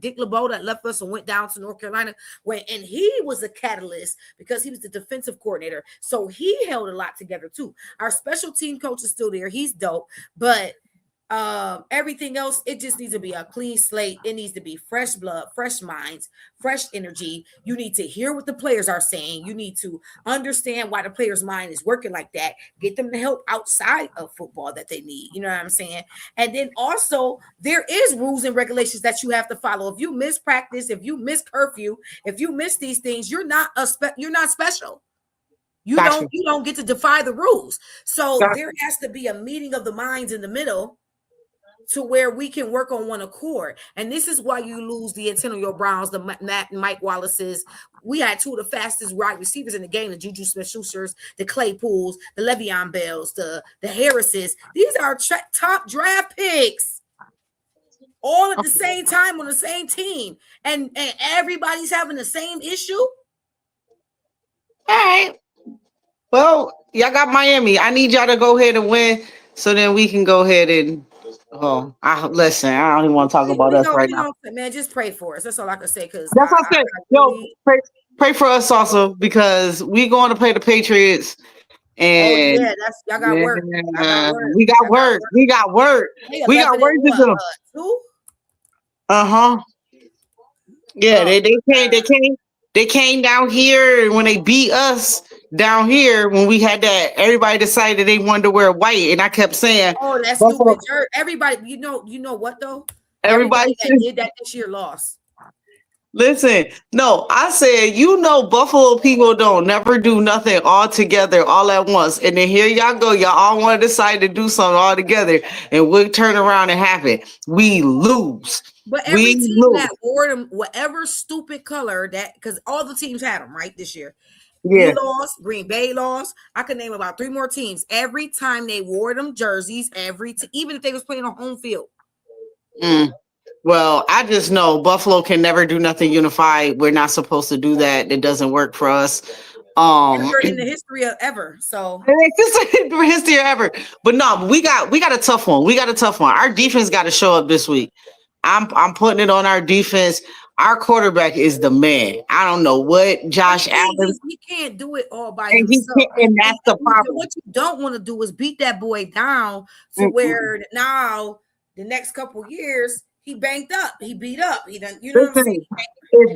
Dick LeBeau that left us and went down to North Carolina, and he was a catalyst because he was the defensive coordinator. So he held a lot together too. Our special team coach is still there. He's dope, but Everything else, it just needs to be a clean slate. It needs to be fresh blood, fresh minds, fresh energy. You need to hear what the players are saying. You need to understand why the player's mind is working like that. Get them the help outside of football that they need. You know what I'm saying? And then also, there is rules and regulations that you have to follow. If you miss practice, if you miss curfew, if you miss these things, you're not special. You don't get to defy the rules. So there has to be a meeting of the minds in the middle to where we can work on one accord. And this is why you lose the Antonio Browns, the Mike Wallaces. We had two of the fastest wide receivers in the game, the Juju Smith-Schusters, the Claypools, the Le'Veon Bells, the Harrises. These are top draft picks. All at the same time on the same team. And everybody's having the same issue. All right. Well, y'all got Miami. I need y'all to go ahead and win so then we can go ahead and listen, I don't even want to talk about us right now. Man, just pray for us. That's all I can say. Because that's what I said. Pray for us also because we going to play the Patriots. And y'all got work. We got work. We got work. We got work to do. Yeah, they came down here and when they beat us down here when we had that, everybody decided they wanted to wear white, and I kept saying, "Oh, that's stupid." Everybody, you know what though? Everybody that did that this year lost. Listen, no, I said, Buffalo people don't never do nothing all together all at once, and then here y'all go, y'all all want to decide to do something all together, and we'll turn around and happen. We lose. But every team that wore them, whatever stupid color that, because all the teams had them right this year. Yeah. We lost. Green Bay lost. I could name about 3 more teams. Every time they wore them jerseys, even if they was playing on home field. Well, I just know Buffalo can never do nothing unified. We're not supposed to do that. It doesn't work for us. Never in the history of ever. So history of ever. But no, we got a tough one. Our defense got to show up this week. I'm putting it on our defense. Our quarterback is the man. I don't know what Josh Allen. He can't do it all by himself. And that's the problem. What you don't want to do is beat that boy down to where now the next couple years he banked up, he beat up. He done. You know what I'm saying? If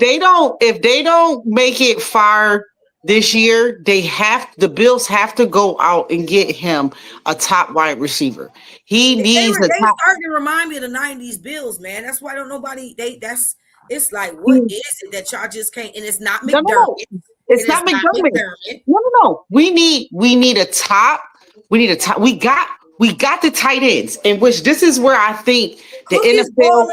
they don't make it far this year, the Bills have to go out and get him a top wide receiver. They starting to remind me of the 90s Bills, man. That's why it's like, what is it that y'all just can't? And it's not McDermott. No. It's not McDermott. No. We need a top. We got the tight ends, in which this is where I think the NFL.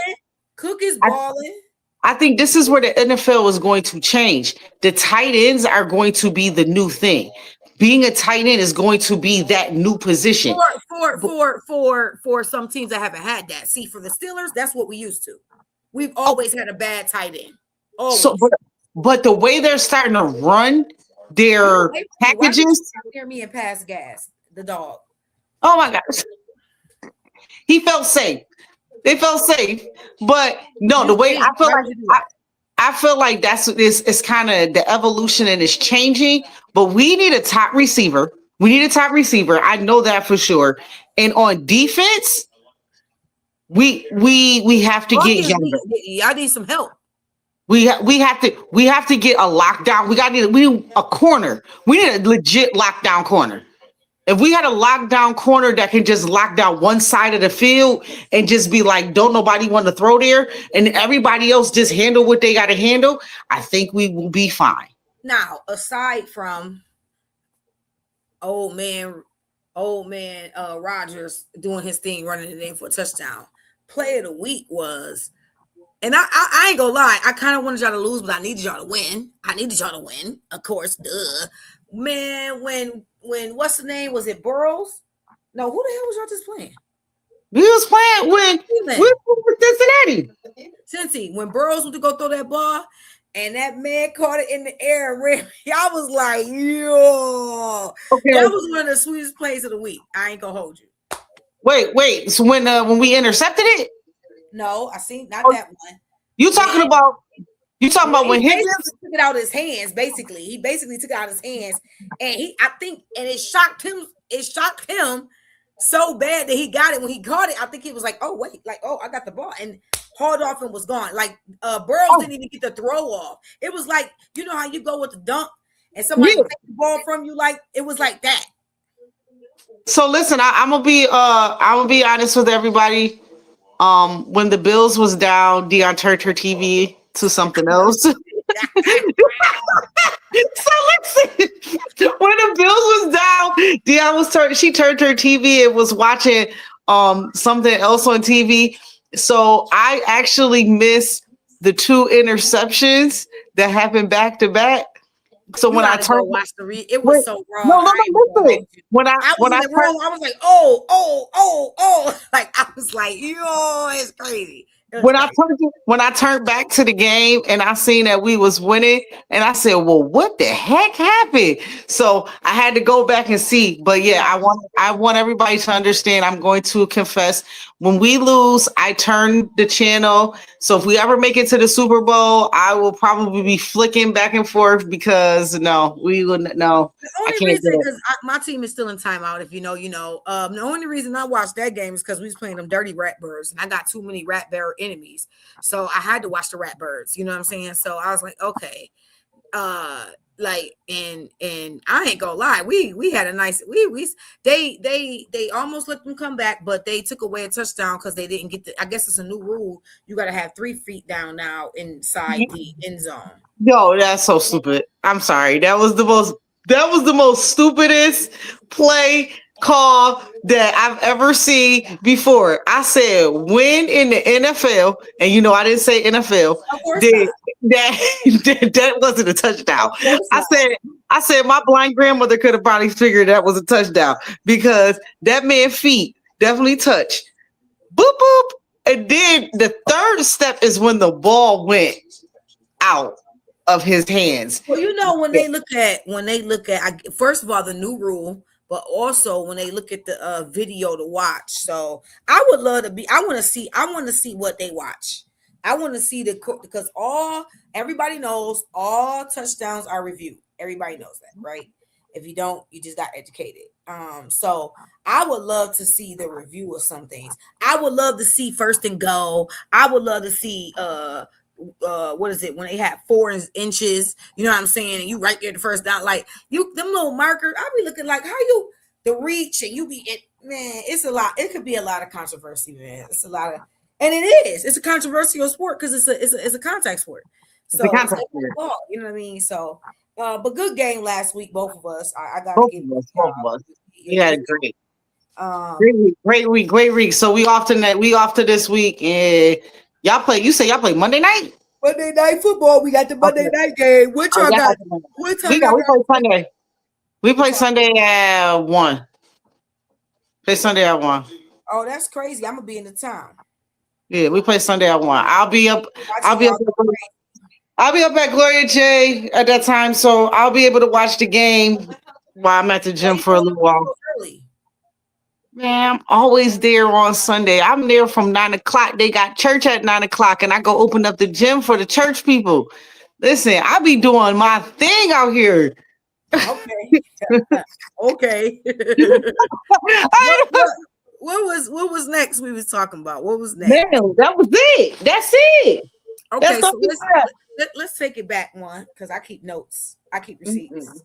Cook is balling. I think this is where the NFL is going to change. The tight ends are going to be the new thing. Being a tight end is going to be that new position. For some teams that haven't had that. See, for the Steelers, that's what we used to. We've always had a bad tight end. Always. So, but the way they're starting to run their packages. Hear me and pass gas, the dog. Oh my gosh. He felt safe. They felt safe. But no, the way I feel like it's kind of the evolution and it's changing. But we need a top receiver. I know that for sure. And on defense, we have to get younger. Y'all need some help. We have to get a lockdown. We need a corner. We need a legit lockdown corner. If we had a lockdown corner that can just lock down one side of the field and just be like, don't nobody want to throw there, and everybody else just handle what they got to handle, I think we will be fine. Now, aside from old man Rodgers doing his thing, running it in for a touchdown, play of the week was, and I ain't gonna lie, I kind of wanted y'all to lose, but I needed y'all to win. Of course, duh. Man, when what's the name? Was it Burrows? No, who the hell was y'all just playing? We was playing with Cincinnati. Cincy, when Burrows went to go throw that ball and that man caught it in the air and ran, y'all was like, yo. Okay. That was one of the sweetest plays of the week. I ain't gonna hold you. Wait. So when we intercepted it? No, I seen that one. You talking about when he took it out of his hands, basically. He basically took it out of his hands, and it shocked him. It shocked him so bad that he got it. When he caught it, I think he was like, "Oh wait, like I got the ball," and hauled off and was gone. Like Burrows didn't even get the throw off. It was like, you know how you go with the dunk and somebody take the ball from you, like it was like that. So listen, I'm gonna be honest with everybody. When the Bills was down, Dion turned her TV to something else. So listen, when the Bills was down, she turned her TV and was watching something else on TV. So I actually missed the 2 interceptions that happened back to back. So when I turned, watch it was so wrong. Listen. When I was like, oh, like I was like, yo, it's crazy. When I turned back to the game and I seen that we was winning, and I said, "Well, what the heck happened?" So I had to go back and see. But yeah, I want everybody to understand. I'm going to confess, when we lose, I turn the channel. So if we ever make it to the Super Bowl, I will probably be flicking back and forth because we wouldn't. No, the only reason because my team is still in timeout. If you know, the only reason I watched that game is because we was playing them dirty Ratbirds, and I got too many Ratbird enemies, so I had to watch the Ratbirds. You know what I'm saying? So I was like, okay, like, and I ain't gonna lie, we had a nice they almost let them come back, but they took away a touchdown because they didn't get I guess it's a new rule. You got to have 3 feet down now inside the end zone. Yo, that's so stupid. I'm sorry. That was the most stupidest play call that I've ever seen before. I said, when in the NFL, and I didn't say NFL, that wasn't a touchdown. I said my blind grandmother could have probably figured that was a touchdown because that man's feet definitely touched. Boop, boop. And then the third step is when the ball went out of his hands. Well, when they look at first of all the new rule, but also when they look at the video to watch. So I would love to I want to see what they watch. I want to see because everybody knows all touchdowns are reviewed. Everybody knows that, right? If you don't, you just got educated. So I would love to see the review of some things. I would love to see first and goal. I would love to see what is it when they have 4 inches, you know what I'm saying, and you right there the first down, like them little markers. I'll be looking like how you the reach and you be man, it's a lot. It could be a lot of controversy, man. It's a lot of, and it's a controversial sport because it's a contact sport. So it's like football, you know what I mean? So but good game last week, both of us. I got to give both of us. Yeah, great. Great week. So we off to this week, and y'all play. You say y'all play Monday night? Monday Night Football. We got the Monday night game. What y'all got? What time? We play Sunday. We play Sunday at 1. Play Sunday at 1. Oh, that's crazy. I'm gonna be in the town. Yeah, we play Sunday at 1. I'll be up at Gloria J at that time, so I'll be able to watch the game while I'm at the gym for a little while. Man, I'm always there on Sunday. I'm there from 9 o'clock. They got church at 9 o'clock, and I go open up the gym for the church people. Listen, I be doing my thing out here. Okay. Okay. What was next we was talking about? What was next? Man, that was it. That's it. Okay, so let's take it back one because I keep notes. I keep receipts.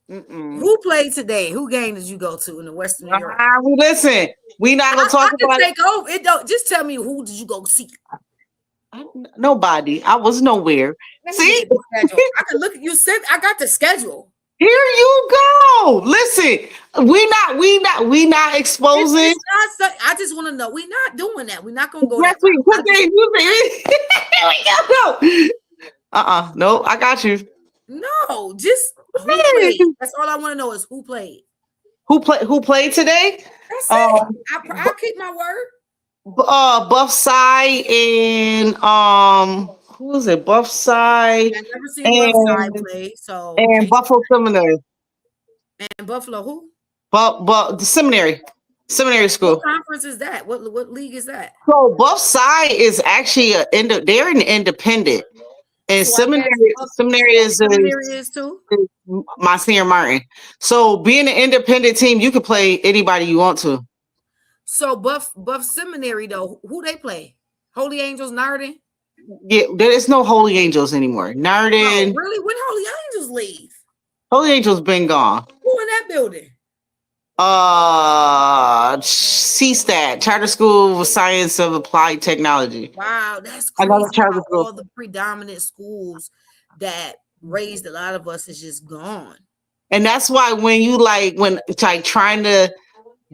Who played today? Who game did you go to in the Western New York? Listen, we not gonna talk about take over. It don't just tell me who did you go see? Nobody. I was nowhere. See, I can look at you. Said I got the schedule. Here you go. Listen, we not exposing. It's not, I just want to know. We're not doing that. We're not gonna go. No, I got you. No, just who played. That's all I want to know is who played. Who played today? That's it. I'll keep my word. Buff Side and who was it? Buff Side. I've never seen Buff Side play. So and Buffalo Seminary. And Buffalo who? But the seminary school. What conference is that? What league is that? So Buff Side is actually they're an independent. And So I guess seminary is seminary is too. Monsignor Martin. So being an independent team, you can play anybody you want to. So Buff Seminary though, who they play? Holy Angels, Narden. Yeah, there is no Holy Angels anymore. No, Narden, really? When Holy Angels leave? Holy Angels been gone. Who in that building? CSTAT, Charter School of Science of Applied Technology. Wow, that's I crazy. got a charter How school. all the predominant schools that raised a lot of us is just gone. And that's why when you like trying to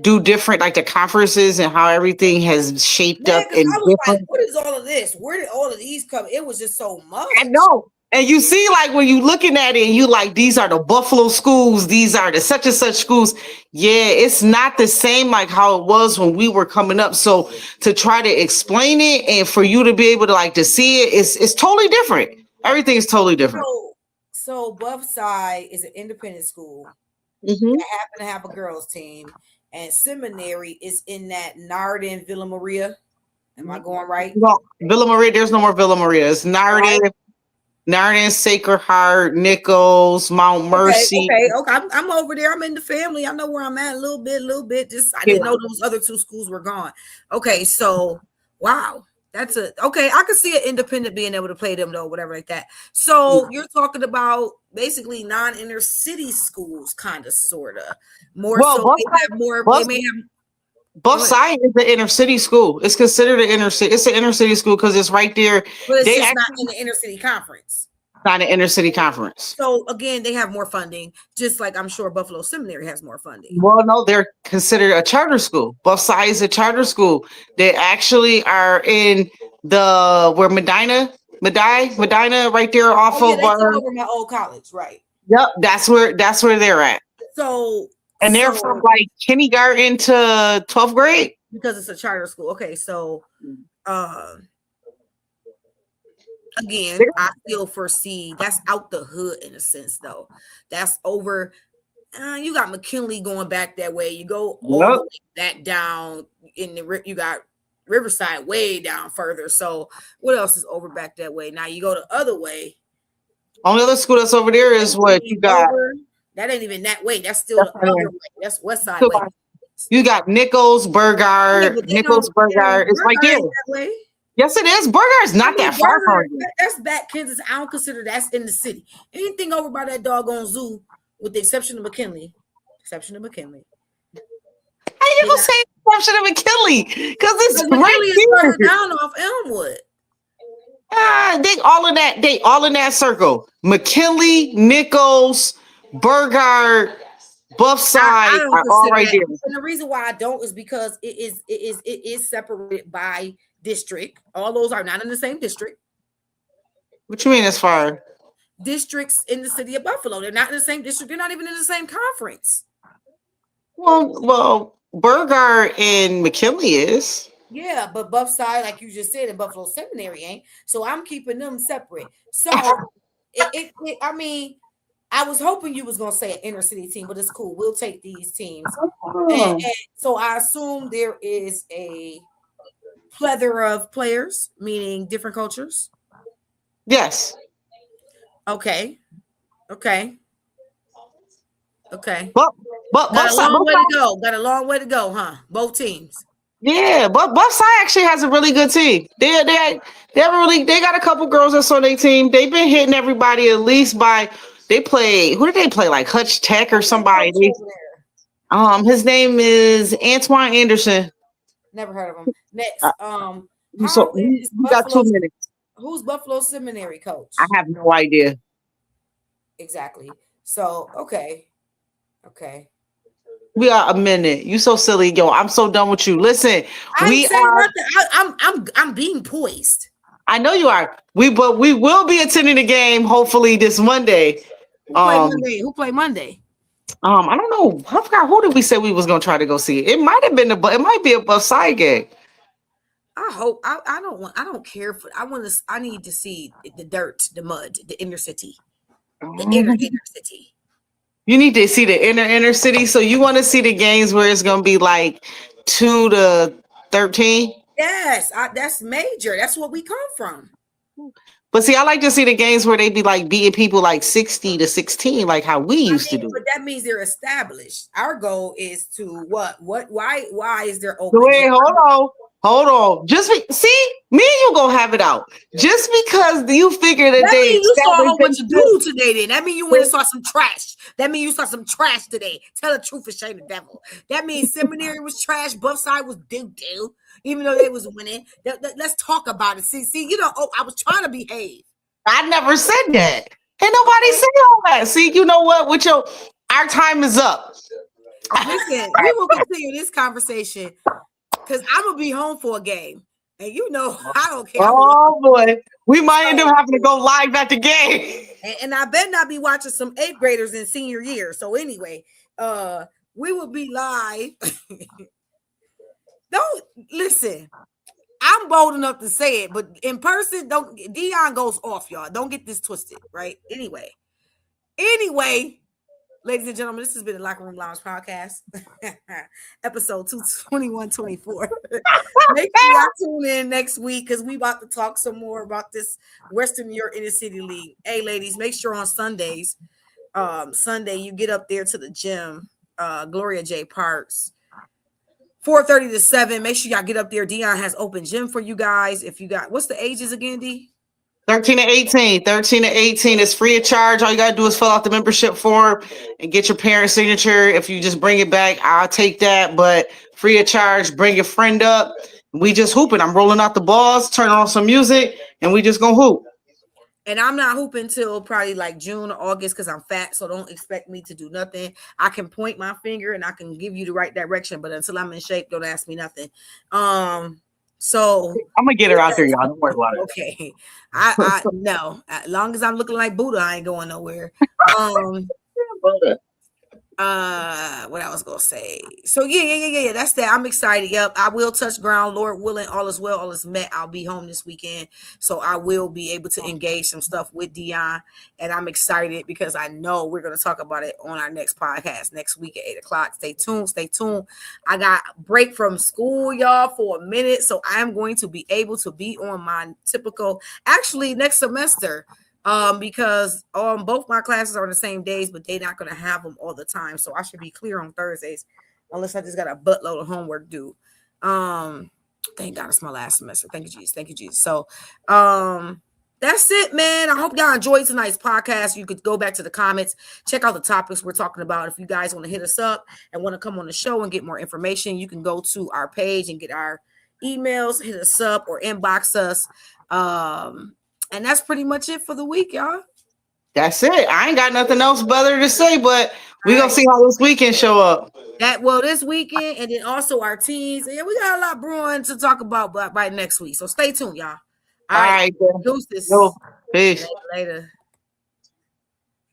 do different like the conferences and how everything has shaped Yeah, up 'cause and I was like, different. what is all of this? Where did all of these come? It was just so much. I know. And you see, like when you looking at it and you like, these are the Buffalo schools, these are the such and such schools. Yeah, it's not the same like how it was when we were coming up. So to try to explain it and for you to be able to like to see it, it's totally different. Everything is totally different. So Buff Side is an independent school Mhm. that happen to have a girls team, and seminary is in that Narden Villa Maria. Am I going right? No, Villa Maria, there's no more Villa Maria. It's Narden, Sacred Heart, Nichols, Mount Mercy. Okay. I'm over there. I'm in the family. I know where I'm at a little bit. Just I didn't know those other two schools were gone. Okay, so wow. That's okay. I could see an independent being able to play them though, whatever like that. So you're talking about basically non-inner city schools, kind of, sort of. More Well, so, they have more. They may have. Buff Side is the inner city school. It's considered an inner city. It's an inner city school because it's right there. But it's just not in the inner city conference. Not an inner city conference. So again, they have more funding, just like I'm sure Buffalo Seminary has more funding. Well, no, they're considered a charter school. Buff Side is a charter school. They actually are in where Medina right there off of over my old college, right? Yep, that's where they're at. So and they're from like kindergarten to 12th grade because it's a charter school. Okay, so again, I still foresee that's out the hood in a sense, though. That's over. You got McKinley going back that way. You go all the way back down in the. You got Riverside way down further. So what else is over back that way? Now you go the other way. Only other school that's over there is what you got. That ain't even that way. That's still the other way. That's West Side way. You got Nichols, Burgard, Nichols, Burgard. It's right there. Yes, it is. Burgard is not that far from you. That's back Kansas. I don't consider that's in the city. Anything over by that doggone zoo, with the exception of McKinley. How you gonna say exception of McKinley? Because it's right here. Down off Elmwood. They all in that circle. McKinley, Nichols, Burgard, Buff Side are all right there. And the reason why I don't is because it is separated by district. All those are not in the same district. What you mean as far? Districts in the city of Buffalo. They're not in the same district. They're not even in the same conference. Well, Burgard and McKinley is. Yeah, but Buff Side, like you just said, and Buffalo Seminary ain't. So I'm keeping them separate. So I mean, I was hoping you was gonna say an inner city team, but it's cool. We'll take these teams. And so I assume there is a plethora of players, meaning different cultures. Yes. Okay. But got a long way to go. Got a long way to go, huh? Both teams. Yeah, but Buff Side actually has a really good team. They got a couple girls that's on their team. They've been hitting everybody at least by who did they play? Like Hutch Tech or somebody. His name is Antoine Anderson. Never heard of him. Next, so you got 2 minutes. Who's Buffalo Seminary coach? I have no idea. Exactly. So okay. We got a minute. You so silly, yo. I'm so done with you. Listen, I'm being poised. I know you are. We will be attending the game hopefully this Monday. Who played Monday? I don't know. I forgot who did we say we was gonna try to go see. It might have been it might be a Buff Side game. I hope. I don't care for. I need to see the dirt, the mud, the inner city, the inner city. You need to see the inner city. So you want to see the games where it's gonna be like 2 to 13? Yes, that's major. That's what we come from. But see, I like to see the games where they be like beating people like 60-16, like how we used to do. But that means they're established. Our goal is to what? Why is there open? Wait, hold on. Just see, me and you gonna have it out. Just because you figure that That means you saw a whole bunch established of dudes today. Then that means you went and saw some trash. That means you saw some trash today. Tell the truth and shame the devil. That means seminary was trash. Buff side was doo. Even though they was winning. Let's talk about it. See, I was trying to behave. I never said that. Ain't nobody say all that. See, you know what? Our time is up. Listen, we will continue this conversation because I'm gonna be home for a game. And I don't care. Oh boy. We might end up having to go live at the game. And I better not be watching some 8th graders in senior year. So anyway, we will be live. Don't listen. I'm bold enough to say it, but in person, Dion goes off, y'all. Don't get this twisted, right? Anyway, ladies and gentlemen, this has been the Locker Room Lounge podcast, episode 221-24. Make sure y'all tune in next week because we about to talk some more about this Western New York Inner City League. Hey, ladies, make sure on Sundays, Sunday you get up there to the gym, Gloria J. Parks. 4:30 to 7. Make sure y'all get up there. Dion has open gym for you guys. If you got, what's the ages again, D? 13 to 18. 13 to 18 is free of charge. All you gotta do is fill out the membership form and get your parent signature. If you just bring it back, I'll take that. But free of charge. Bring your friend up. We just hooping. I'm rolling out the balls, turning on some music, and we just gonna hoop. And I'm not hooping till probably like June or August because I'm fat. So don't expect me to do nothing. I can point my finger and I can give you the right direction, but until I'm in shape, don't ask me nothing. So I'm gonna get her out there, y'all. Don't worry about it. Okay. I no. As long as I'm looking like Buddha, I ain't going nowhere. What I was gonna say. So yeah. That's that. I'm excited. Yep, I will touch ground, Lord willing. All is well, all is met. I'll be home this weekend, so I will be able to engage some stuff with Dion, and I'm excited because I know we're gonna talk about it on our next podcast next week at 8:00. Stay tuned. I got a break from school, y'all, for a minute, so I'm going to be able to be on my typical. Actually, next semester. Because both my classes are on the same days, but they're not going to have them all the time. So I should be clear on Thursdays, unless I just got a buttload of homework due. Thank God it's my last semester. Thank you, Jesus. So, that's it, man. I hope y'all enjoyed tonight's podcast. You could go back to the comments, check out the topics we're talking about. If you guys want to hit us up and want to come on the show and get more information, you can go to our page and get our emails, hit us up or inbox us. And that's pretty much it for the week, y'all. That's it. I ain't got nothing else better to say, but we're going to see how this weekend show up. This weekend, and then also our teams. Yeah, we got a lot brewing to talk about by next week. So stay tuned, y'all. All right. Deuces. Peace. Later.